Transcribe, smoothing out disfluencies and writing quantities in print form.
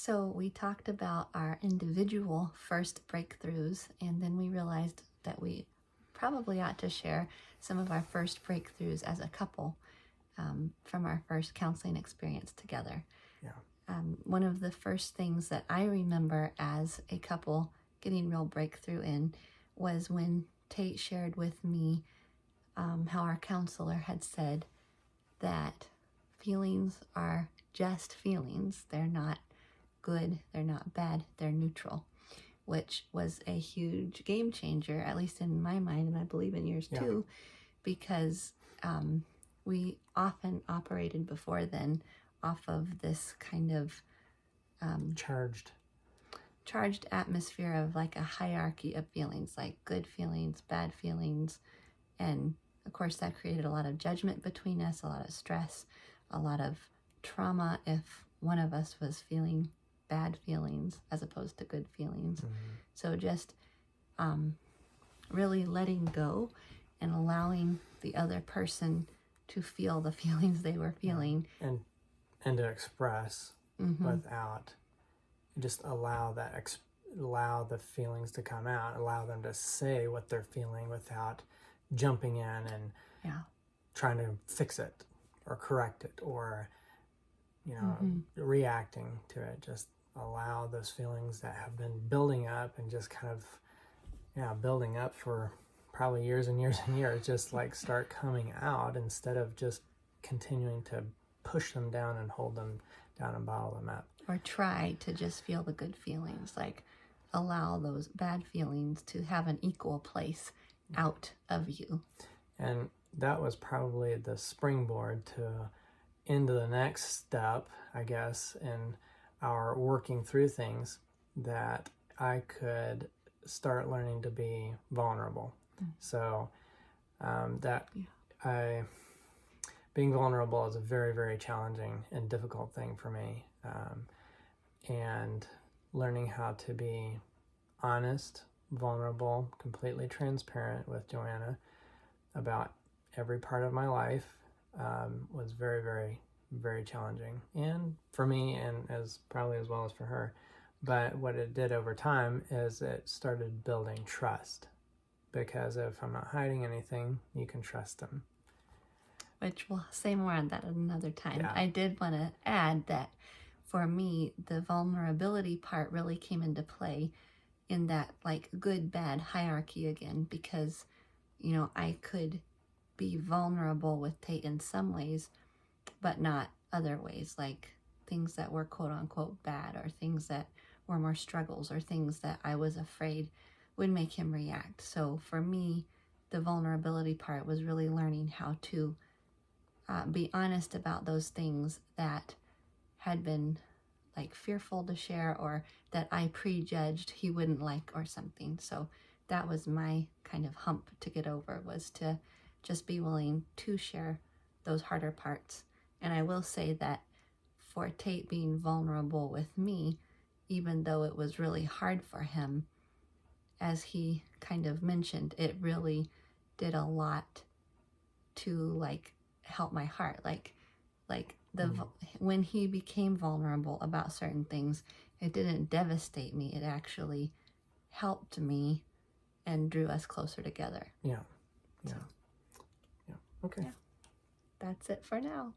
So we talked about our individual first breakthroughs, and then we realized that we probably ought to share some of our first breakthroughs as a couple from our first counseling experience together. Yeah. One of the first things that I remember as a couple getting real breakthrough in was when Tate shared with me how our counselor had said that feelings are just feelings. They're not good, they're not bad, they're neutral, which was a huge game changer, at least in my mind, and I believe in yours too, because we often operated before then off of this kind of charged atmosphere of like a hierarchy of feelings, like good feelings, bad feelings, and of course that created a lot of judgment between us, a lot of stress, a lot of trauma if one of us was feeling bad feelings as opposed to good feelings. Mm-hmm. So just really letting go and allowing the other person to feel the feelings they were feeling. And to express without, just allow the feelings to come out, allow them to say what they're feeling without jumping in and trying to fix it or correct it or reacting to it. Just allow those feelings that have been building up and just kind of building up for probably years and years and years, just like start coming out instead of just continuing to push them down and hold them down and bottle them up. Or try to just feel the good feelings, like allow those bad feelings to have an equal place out of you. And that was probably the springboard to into the next step, I guess, in our working through things, that I could start learning to be vulnerable. So being vulnerable is a very, very challenging and difficult thing for me. And learning how to be honest, vulnerable, completely transparent with Joanna about every part of my life was very, very, very challenging. And for me, and as probably as well as for her. But what it did over time is it started building trust. Because if I'm not hiding anything, you can trust them. Which we'll say more on that another time. Yeah. I did want to add that for me, the vulnerability part really came into play in that like good, bad hierarchy again, because, I could be vulnerable with Tate in some ways, but not other ways, like things that were quote unquote bad or things that were more struggles or things that I was afraid would make him react. So for me, the vulnerability part was really learning how to be honest about those things that had been like fearful to share or that I prejudged he wouldn't like or something. So that was my kind of hump to get over, was to just be willing to share those harder parts. And I will say that for Tate being vulnerable with me, even though it was really hard for him, as he kind of mentioned, it really did a lot to like help my heart. When he became vulnerable about certain things, it didn't devastate me. It actually helped me and drew us closer together. Yeah. Okay. Yeah. That's it for now.